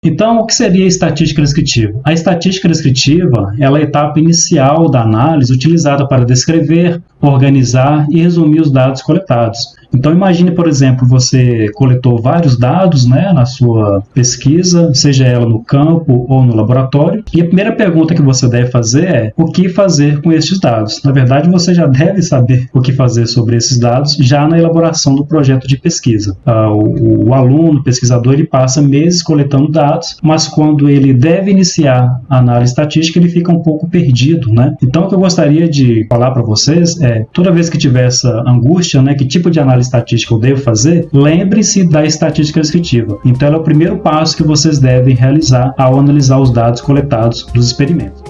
Então, o que seria a estatística descritiva? A estatística descritiva ela é a etapa inicial da análise utilizada para descrever, organizar e resumir os dados coletados. Então, imagine, por exemplo, você coletou vários dados, né, na sua pesquisa, seja ela no campo ou no laboratório, e a primeira pergunta que você deve fazer é o que fazer com estes dados? Na verdade, você já deve saber o que fazer sobre esses dados já na elaboração do projeto de pesquisa. O aluno, o pesquisador, ele passa meses coletando dados, mas quando ele deve iniciar a análise estatística, ele fica um pouco perdido, né? Então, o que eu gostaria de falar para vocês é, toda vez que tiver essa angústia, né, que tipo de análise estatística eu devo fazer, lembre-se da estatística descritiva. Então, ela é o primeiro passo que vocês devem realizar ao analisar os dados coletados dos experimentos.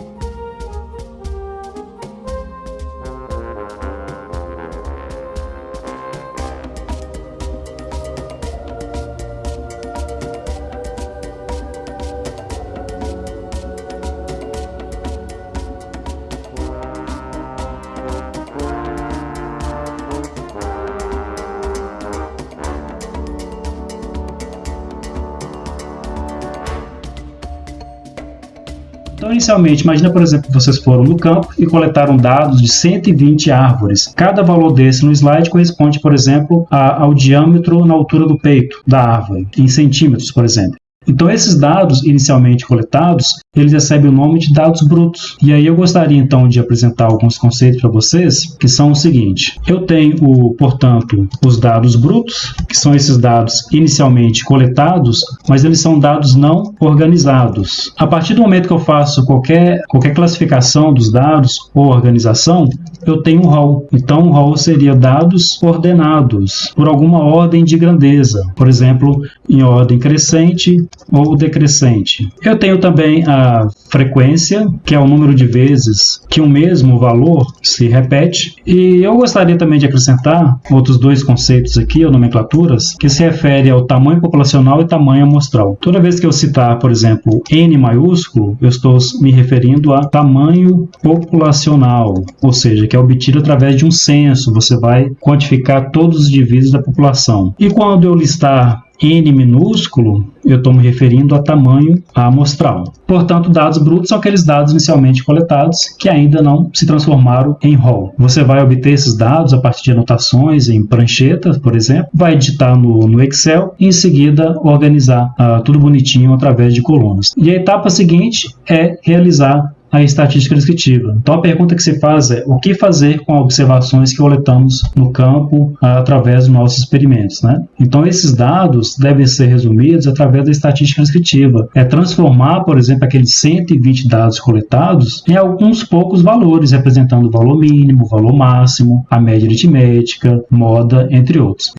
Então, inicialmente, imagina, por exemplo, que vocês foram no campo e coletaram dados de 120 árvores. Cada valor desse no slide corresponde, por exemplo, ao diâmetro na altura do peito da árvore, em centímetros, por exemplo. Então, esses dados inicialmente coletados, eles recebem o nome de dados brutos. E aí eu gostaria, então, de apresentar alguns conceitos para vocês, que são o seguinte. Eu tenho, portanto, os dados brutos, que são esses dados inicialmente coletados, mas eles são dados não organizados. A partir do momento que eu faço qualquer classificação dos dados ou organização, eu tenho um rol. Então, um rol seria dados ordenados por alguma ordem de grandeza. Por exemplo, em ordem crescente ou decrescente. Eu tenho também a frequência, que é o número de vezes que um mesmo valor se repete. E eu gostaria também de acrescentar outros dois conceitos aqui, ou nomenclaturas, que se refere ao tamanho populacional e tamanho amostral. Toda vez que eu citar, por exemplo, N maiúsculo, eu estou me referindo a tamanho populacional, ou seja, que é obtido através de um censo. Você vai quantificar todos os indivíduos da população. E quando eu listar N minúsculo, eu estou me referindo a tamanho amostral. Portanto, dados brutos são aqueles dados inicialmente coletados que ainda não se transformaram em rol. Você vai obter esses dados a partir de anotações em pranchetas, por exemplo, vai digitar no Excel e em seguida organizar tudo bonitinho através de colunas. E a etapa seguinte é realizar a estatística descritiva. Então, a pergunta que se faz é o que fazer com as observações que coletamos no campo através dos nossos experimentos, né? Então, esses dados devem ser resumidos através da estatística descritiva. É transformar, por exemplo, aqueles 120 dados coletados em alguns poucos valores, representando o valor mínimo, o valor máximo, a média aritmética, moda, entre outros.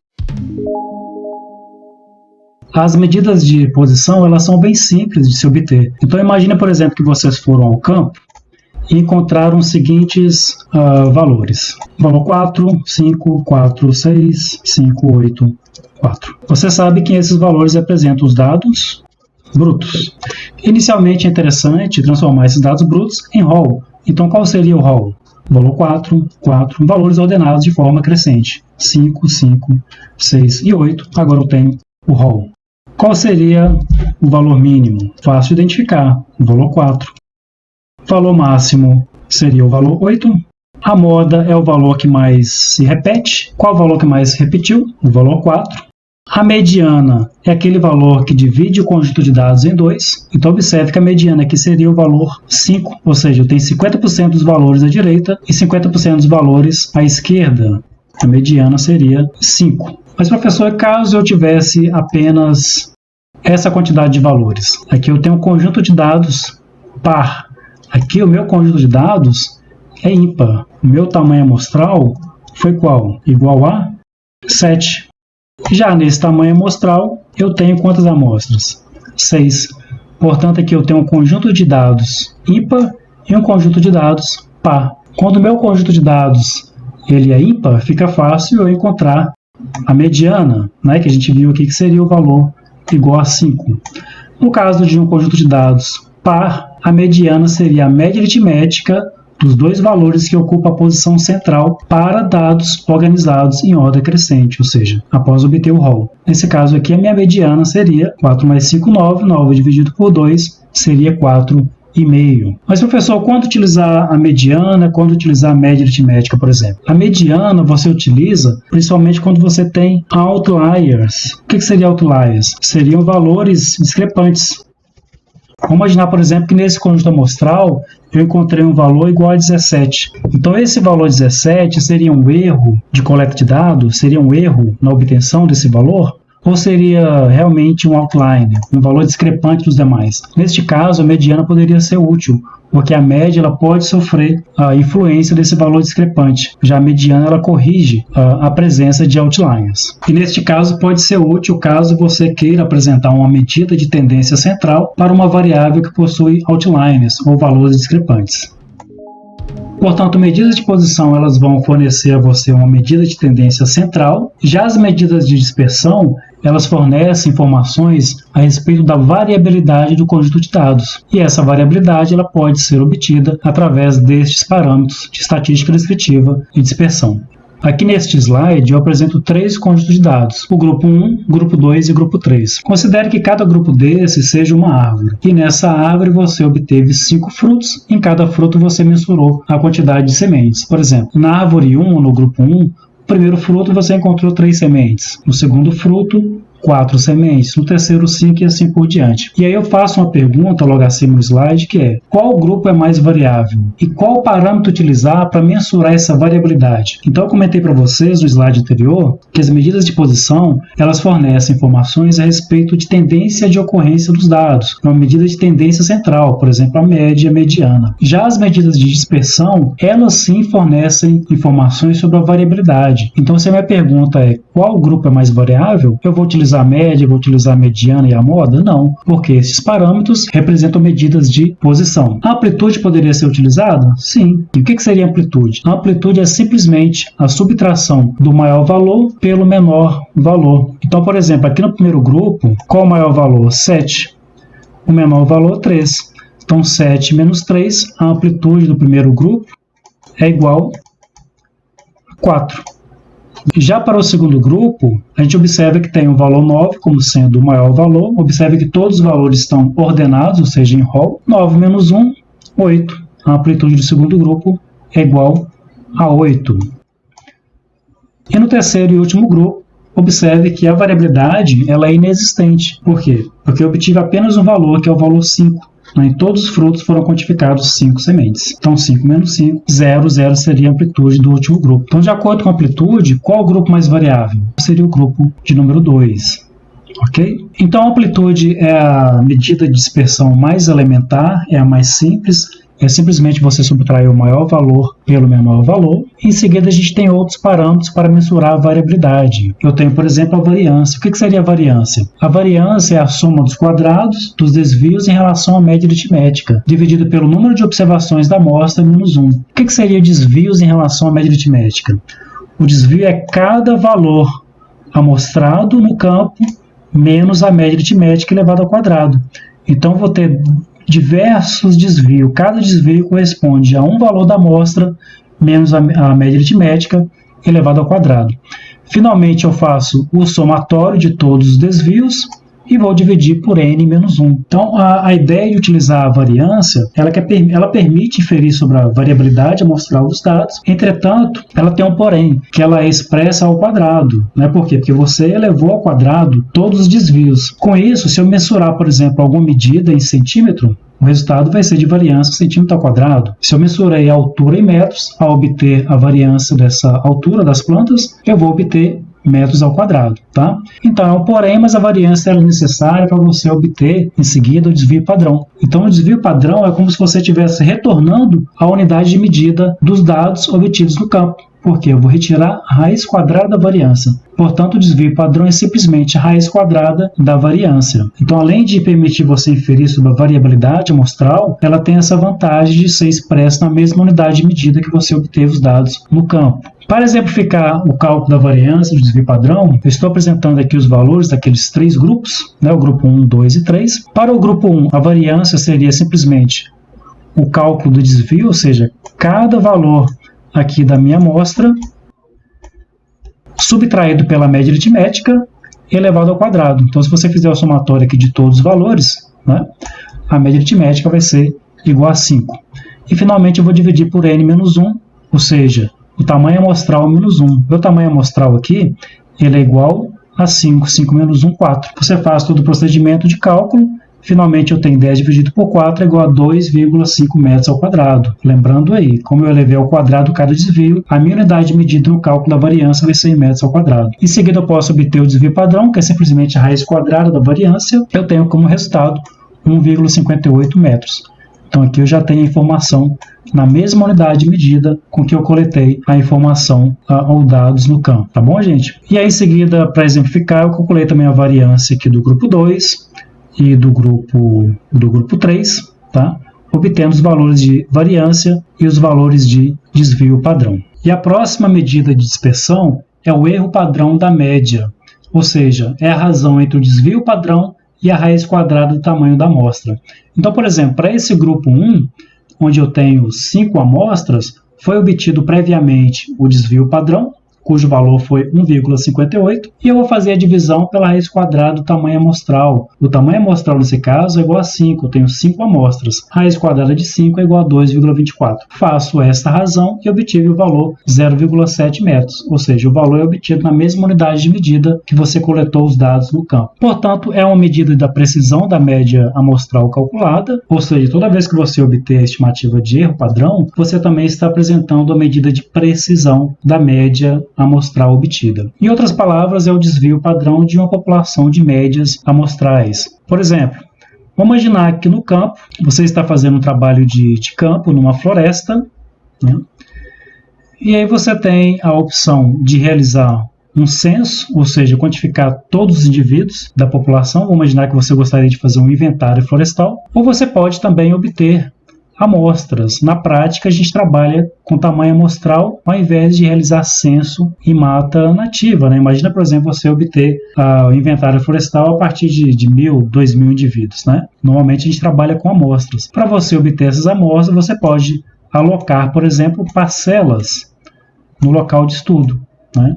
As medidas de posição, elas são bem simples de se obter. Então, imagine, por exemplo, que vocês foram ao campo e encontraram os seguintes valores. Valor 4, 5, 4, 6, 5, 8, 4. Você sabe que esses valores representam os dados brutos. Inicialmente, é interessante transformar esses dados brutos em rol. Então, qual seria o rol? Valor 4, 4, valores ordenados de forma crescente. 5, 5, 6 e 8. Agora eu tenho o rol. Qual seria o valor mínimo? Fácil de identificar, o valor 4. Valor máximo seria o valor 8. A moda é o valor que mais se repete. Qual o valor que mais se repetiu? O valor 4. A mediana é aquele valor que divide o conjunto de dados em 2. Então, observe que a mediana aqui seria o valor 5, ou seja, eu tenho 50% dos valores à direita e 50% dos valores à esquerda. A mediana seria 5. Mas, professor, caso eu tivesse apenas essa quantidade de valores, aqui eu tenho um conjunto de dados par. Aqui o meu conjunto de dados é ímpar. O meu tamanho amostral foi qual? Igual a 7. Já nesse tamanho amostral, eu tenho quantas amostras? 6. Portanto, aqui eu tenho um conjunto de dados ímpar e um conjunto de dados par. Quando o meu conjunto de dados ele é ímpar, fica fácil eu encontrar a mediana, né, que a gente viu aqui que seria o valor igual a 5. No caso de um conjunto de dados par, a mediana seria a média aritmética dos dois valores que ocupam a posição central para dados organizados em ordem crescente, ou seja, após obter o rol. Nesse caso aqui, a minha mediana seria 4 mais 5, 9. 9 dividido por 2 seria 4,5. Mas, professor, quando utilizar a mediana, quando utilizar a média aritmética, por exemplo? A mediana você utiliza principalmente quando você tem outliers. O que seria outliers? Seriam valores discrepantes. Vamos imaginar, por exemplo, que nesse conjunto amostral eu encontrei um valor igual a 17. Então, esse valor 17 seria um erro de coleta de dados? Seria um erro na obtenção desse valor? Ou seria realmente um outlier, um valor discrepante dos demais? Neste caso, a mediana poderia ser útil, porque a média ela pode sofrer a influência desse valor discrepante. Já a mediana ela corrige a presença de outliers. E neste caso pode ser útil caso você queira apresentar uma medida de tendência central para uma variável que possui outliers ou valores discrepantes. Portanto, medidas de posição elas vão fornecer a você uma medida de tendência central. Já as medidas de dispersão elas fornecem informações a respeito da variabilidade do conjunto de dados. E essa variabilidade ela pode ser obtida através destes parâmetros de estatística descritiva e dispersão. Aqui neste slide eu apresento 3 conjuntos de dados, o grupo 1, grupo 2 e grupo 3. Considere que cada grupo desses seja uma árvore, e nessa árvore você obteve 5 frutos, em cada fruto você mensurou a quantidade de sementes. Por exemplo, na árvore 1, no grupo 1, no primeiro fruto você encontrou 3 sementes, no segundo fruto 4 sementes, no terceiro 5 e assim por diante. E aí eu faço uma pergunta logo acima no slide que é: qual grupo é mais variável? E qual parâmetro utilizar para mensurar essa variabilidade? Então eu comentei para vocês no slide anterior que as medidas de posição elas fornecem informações a respeito de tendência de ocorrência dos dados, uma medida de tendência central, por exemplo, a média e a mediana. Já as medidas de dispersão, elas sim fornecem informações sobre a variabilidade. Então se a minha pergunta é qual grupo é mais variável, eu vou utilizar a média, vou utilizar a mediana e a moda? Não, porque esses parâmetros representam medidas de posição. A amplitude poderia ser utilizada? Sim. E o que seria a amplitude? A amplitude é simplesmente a subtração do maior valor pelo menor valor. Então, por exemplo, aqui no primeiro grupo, qual o maior valor? 7. O menor valor, 3. Então, 7 menos 3, a amplitude do primeiro grupo é igual a 4. Já para o segundo grupo, a gente observa que tem o valor 9 como sendo o maior valor. Observe que todos os valores estão ordenados, ou seja, em rol. 9 menos 1, 8. A amplitude do segundo grupo é igual a 8. E no terceiro e último grupo, observe que a variabilidade ela é inexistente. Por quê? Porque eu obtive apenas um valor, que é o valor 5. Em todos os frutos foram quantificados 5 sementes. Então, 5 menos 5, 0, 0 seria a amplitude do último grupo. Então, de acordo com a amplitude, qual o grupo mais variável? Seria o grupo de número 2. Ok? Então, a amplitude é a medida de dispersão mais elementar, é a mais simples. É simplesmente você subtrair o maior valor pelo menor valor. Em seguida, a gente tem outros parâmetros para mensurar a variabilidade. Eu tenho, por exemplo, a variância. O que seria a variância? A variância é a soma dos quadrados dos desvios em relação à média aritmética, dividido pelo número de observações da amostra menos 1. O que seria desvios em relação à média aritmética? O desvio é cada valor amostrado no campo menos a média aritmética elevada ao quadrado. Então, vou ter diversos desvios. Cada desvio corresponde a um valor da amostra menos a média aritmética elevado ao quadrado. Finalmente, eu faço o somatório de todos os desvios e vou dividir por n menos 1. Então, a ideia de utilizar a variância, ela permite inferir sobre a variabilidade amostral dos dados. Entretanto, ela tem um porém, que ela é expressa ao quadrado. Né? Por quê? Porque você elevou ao quadrado todos os desvios. Com isso, se eu mensurar, por exemplo, alguma medida em centímetro, o resultado vai ser de variância centímetro ao quadrado. Se eu mensurei a altura em metros, ao obter a variância dessa altura das plantas, eu vou obter metros ao quadrado, tá? Então é um porém, mas a variância é necessária para você obter em seguida o desvio padrão. Então o desvio padrão é como se você estivesse retornando a unidade de medida dos dados obtidos no campo, porque eu vou retirar a raiz quadrada da variância. Portanto, o desvio padrão é simplesmente a raiz quadrada da variância. Então, além de permitir você inferir sobre a variabilidade amostral, ela tem essa vantagem de ser expressa na mesma unidade de medida que você obteve os dados no campo. Para exemplificar o cálculo da variância do desvio padrão, eu estou apresentando aqui os valores daqueles 3 grupos, né, o grupo 1, 2 e 3. Para o grupo 1, a variância seria simplesmente o cálculo do desvio, ou seja, cada valor aqui da minha amostra subtraído pela média aritmética elevado ao quadrado. Então, se você fizer o somatório aqui de todos os valores, né, a média aritmética vai ser igual a 5. E, finalmente, eu vou dividir por n-1, ou seja, o tamanho amostral menos 1. Meu tamanho amostral aqui, ele é igual a 5. 5 menos 1, 4. Você faz todo o procedimento de cálculo. Finalmente, eu tenho 10 dividido por 4 é igual a 2,5 metros ao quadrado. Lembrando aí, como eu elevei ao quadrado cada desvio, a minha unidade de medida no cálculo da variância vai ser em metros ao quadrado. Em seguida, eu posso obter o desvio padrão, que é simplesmente a raiz quadrada da variância. Eu tenho como resultado 1,58 metros. Então, aqui eu já tenho a informação na mesma unidade de medida com que eu coletei a informação ou dados no campo. Tá bom, gente? E aí, em seguida, para exemplificar, eu calculei também a variância aqui do grupo 2 e do grupo 3, tá? Obtendo os valores de variância e os valores de desvio padrão. E a próxima medida de dispersão é o erro padrão da média, ou seja, é a razão entre o desvio padrão e a raiz quadrada do tamanho da amostra. Então, por exemplo, para esse grupo 1, onde eu tenho 5 amostras, foi obtido previamente o desvio padrão, cujo valor foi 1,58, e eu vou fazer a divisão pela raiz quadrada do tamanho amostral. O tamanho amostral, nesse caso, é igual a 5, eu tenho 5 amostras. A raiz quadrada de 5 é igual a 2,24. Faço esta razão e obtive o valor 0,7 metros, ou seja, o valor é obtido na mesma unidade de medida que você coletou os dados no campo. Portanto, é uma medida da precisão da média amostral calculada, ou seja, toda vez que você obter a estimativa de erro padrão, você também está apresentando a medida de precisão da média amostral obtida. Em outras palavras, é o desvio padrão de uma população de médias amostrais. Por exemplo, vamos imaginar que no campo, você está fazendo um trabalho de campo numa floresta, né? E aí você tem a opção de realizar um censo, ou seja, quantificar todos os indivíduos da população. Vamos imaginar que você gostaria de fazer um inventário florestal, ou você pode também obter amostras. Na prática, a gente trabalha com tamanho amostral ao invés de realizar censo em mata nativa, né? Imagina, por exemplo, você obter o inventário florestal a partir de 1.000, 2.000 indivíduos, né? Normalmente, a gente trabalha com amostras. Para você obter essas amostras, você pode alocar, por exemplo, parcelas no local de estudo, né?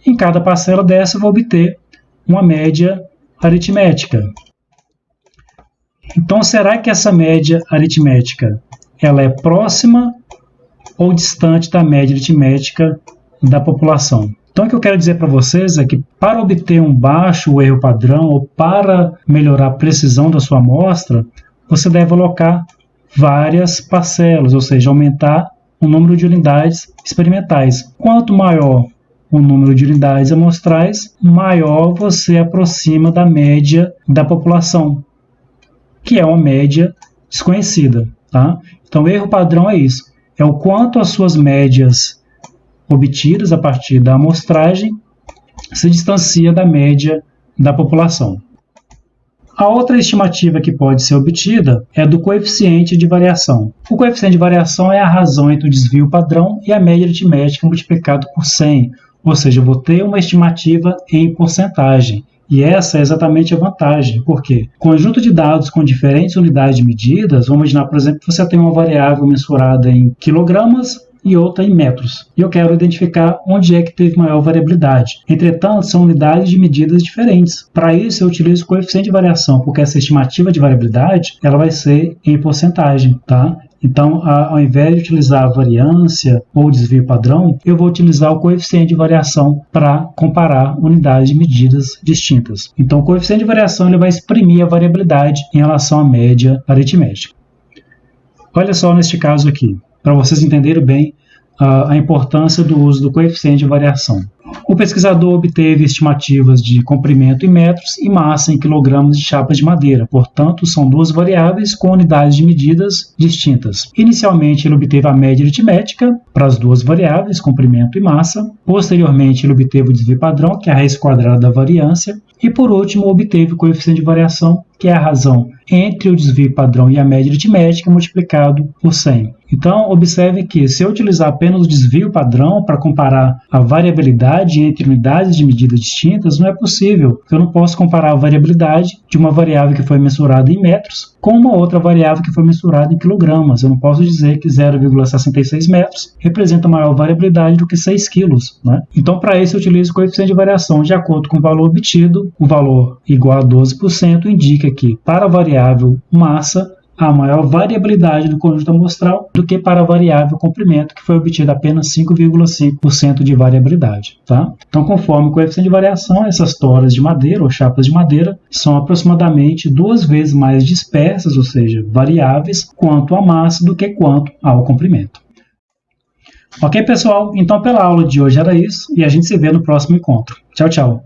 Em cada parcela dessa, eu vou obter uma média aritmética. Então, será que essa média aritmética ela é próxima ou distante da média aritmética da população? Então, o que eu quero dizer para vocês é que para obter um baixo erro padrão ou para melhorar a precisão da sua amostra, você deve alocar várias parcelas, ou seja, aumentar o número de unidades experimentais. Quanto maior o número de unidades amostrais, maior você aproxima da média da população, que é uma média desconhecida, tá? Então, o erro padrão é isso, é o quanto as suas médias obtidas a partir da amostragem se distancia da média da população. A outra estimativa que pode ser obtida é do coeficiente de variação. O coeficiente de variação é a razão entre o desvio padrão e a média aritmética multiplicado por 100, ou seja, eu vou ter uma estimativa em porcentagem. E essa é exatamente a vantagem, porque conjunto de dados com diferentes unidades de medidas, vamos imaginar, por exemplo, que você tem uma variável mensurada em quilogramas e outra em metros. E eu quero identificar onde é que teve maior variabilidade. Entretanto, são unidades de medidas diferentes. Para isso, eu utilizo o coeficiente de variação, porque essa estimativa de variabilidade ela vai ser em porcentagem, tá? Então, ao invés de utilizar a variância ou desvio padrão, eu vou utilizar o coeficiente de variação para comparar unidades de medidas distintas. Então, o coeficiente de variação ele vai exprimir a variabilidade em relação à média aritmética. Olha só neste caso aqui, para vocês entenderem bem a importância do uso do coeficiente de variação. O pesquisador obteve estimativas de comprimento em metros e massa em quilogramas de chapas de madeira, portanto, são duas variáveis com unidades de medidas distintas. Inicialmente, ele obteve a média aritmética para as duas variáveis, comprimento e massa. Posteriormente, ele obteve o desvio padrão, que é a raiz quadrada da variância. E, por último, obteve o coeficiente de variação, que é a razão entre o desvio padrão e a média aritmética multiplicado por 100. Então, observe que se eu utilizar apenas o desvio padrão para comparar a variabilidade entre unidades de medida distintas, não é possível. Eu não posso comparar a variabilidade de uma variável que foi mensurada em metros com uma outra variável que foi mensurada em quilogramas. Eu não posso dizer que 0,66 metros representa maior variabilidade do que 6 quilos, né? Então, para isso, eu utilizo o coeficiente de variação de acordo com o valor obtido. O valor igual a 12% indica que, para a variável massa, há maior variabilidade do conjunto amostral do que para a variável comprimento, que foi obtida apenas 5,5% de variabilidade. Tá? Então, conforme o coeficiente de variação, essas toras de madeira ou chapas de madeira são aproximadamente 2 vezes mais dispersas, ou seja, variáveis, quanto à massa do que quanto ao comprimento. Ok, pessoal? Então, pela aula de hoje era isso e a gente se vê no próximo encontro. Tchau, tchau!